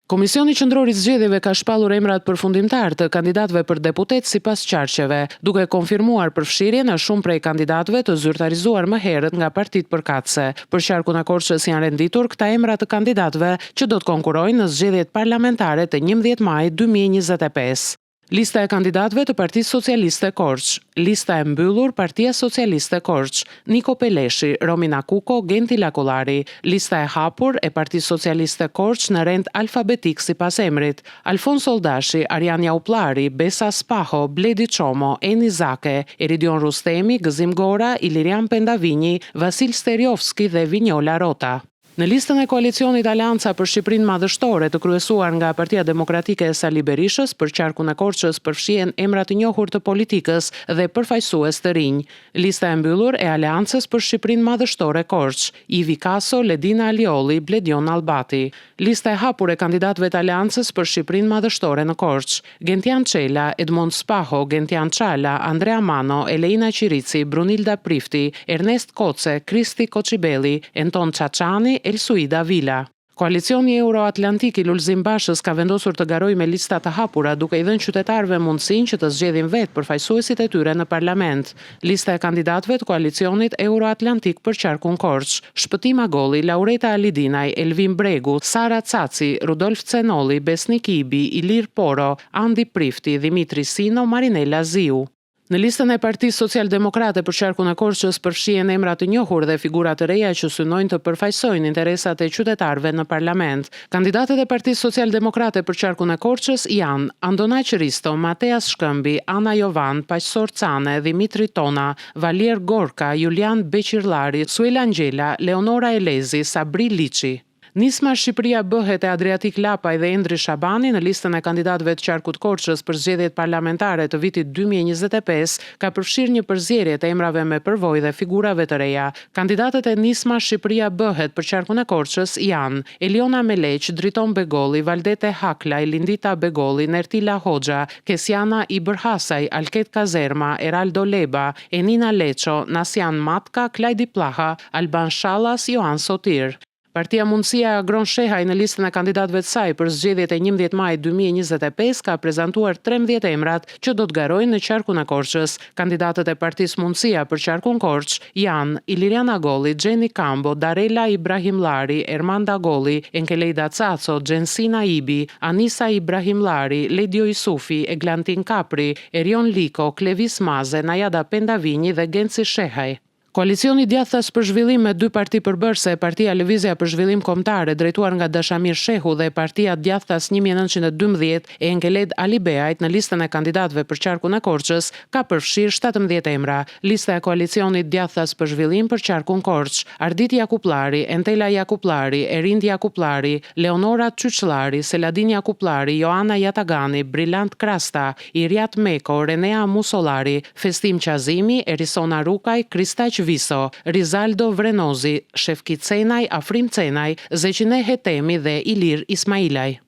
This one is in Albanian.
Komisioni Qendror i Zgjedhjeve ka shpallur emrat përfundimtar të kandidatëve për deputet sipas qarqeve, duke konfirmuar përfshirjen e shumë prej kandidatëve të zyrtarizuar më herët nga partitë përkatëse. Për qarkun e Korçës janë renditur këta emra të kandidatëve që do të konkurrojnë në zgjedhjet parlamentare të 11 majit 2025. Lista e kandidatëve të Partisë Socialiste Korç. Lista e mbyllur Partia Socialiste Korç. Niko Peleshi, Romina Kuko, Genti Lakullari. Lista e hapur e Partisë Socialiste Korç në rend alfabetik sipas emrit. Alfonso Oldashi, Ariania Uplari, Besa Spaho, Bledi Çomo, Eni Zake, Eridion Rustemi, Gëzim Gora, Ilirian Pendavinji, Vasil Steriovski dhe Vinjola Rota. Në listën e koalicionit Aleanca për Shqipërinë Madhështore të kryesuar nga Partia Demokratike e Sali Berishës, për qarkun e Korçës përfshihen emra të njohur të politikës dhe përfaqësues të rinj. Lista e mbyllur e Aleancës për Shqipërinë Madhështore Korç, Ivi Kaso, Ledina Alioli, Bledion Albati. Lista e hapur e kandidatëve të Aleancës për Shqipërinë Madhështore në Korç, Gentian Çela, Edmond Spaho, Gentian Çala, Andrea Mano, Eleina Qirici, Brunilda Prifti, Ernest Koce, Kristi Koçibelli, Anton Çaçani, Elsuida Vila. Koalicioni Euroatlantik i Lulzim Bashës ka vendosur të garojë me lista të hapura, duke i dhënë qytetarëve mundësinë që të zgjedhin vetë përfaqësuesit e tyre në parlament. Lista e kandidatëve të koalicionit Euroatlantik për qarkun Korç: Shpëtim Agolli, Laureta Alidinaj, Elvin Bregu, Sara Caci, Rudolf Cenolli, Besnik Ibi, Ilir Poro, Andi Prifti, Dimitri Sino, Marinela Ziu. Në listën e Partisë Socialdemokrate për qarkun e Korçës përfshihen emra të njohur dhe figura të reja që synojnë të përfaqësojnë interesat e qytetarëve në parlament. Kandidatët e Partisë Socialdemokrate për qarkun e Korçës janë Andonaq Risto, Mateas Shkëmbi, Ana Jovan, Paqsor Cane, Dimitri Tona, Valier Gorka, Julian Beqirllari, Suela Angjela, Leonora Elezi, Sabri Liçi. Nisma Shqipëria bëhet e Adriatik Lapaj dhe Endri Shabani në listën e kandidatëve të qarkut Korçës për zgjedhjet parlamentare të vitit 2025 ka përfshirë një përzierje të emrave me përvojë dhe figurave të reja. Kandidatët e Nisma Shqipëria bëhet për qarkun e Korçës janë Eliona Meleq, Driton Begolli, Valdete Haklaj, Lindita Begolli, Nertila Hoxha, Kesiana Iberhasaj, Alket Kazerma, Eraldo Leba, Enina Leço, Nasian Matka, Klajdi Plaha, Alban Shallas, Joan Sotir. Partia Mundësia Agron Shehaj në listën e kandidatëve të saj për zgjedhjet e 11 majit 2025 ka prezantuar 13 emrat që do të garojnë në qarkun e Korçës. Kandidatët e Partisë Mundësia për qarkun Korç janë Iliriana Golli, Gjeni Kambo, Darela Ibrahimllari, Ermanda Golli, Enkelejda Caco, Gjensina Ibi, Anisa Ibrahimllari, Ledio Isufi, Eglantin Kapri, Erion Liko, Klevis Maze, Najada Pendavinji dhe Genci Shehaj. Koalicioni Djathtas për Zhvillim me dy parti përbërëse, Partia Lëvizja për Zhvillim Kombëtar, drejtuar nga Dashamir Shehu dhe Partia Djathtas 1912 e Enkeled Alibeajt në listën e kandidatëve për qarkun e Korçës, ka përfshirë 17 emra. Lista e koalicionit Djathtas për Zhvillim për qarkun Korç: Ardit Jakuplari, Entela Jakuplari, Erind Jakuplari, Leonora Çyçllari, Seladin Jakuplari, Joana Jatagani, Brilant Krasta, Iriat Meko, Renea Musolari, Festim Qazimi, Erisona Rukaj, Kristaq Viso, Rizaldo Vrenozi, Shefki Cenaj, Afrim Cenaj, Zeqine Hetemi dhe Ilir Ismailaj.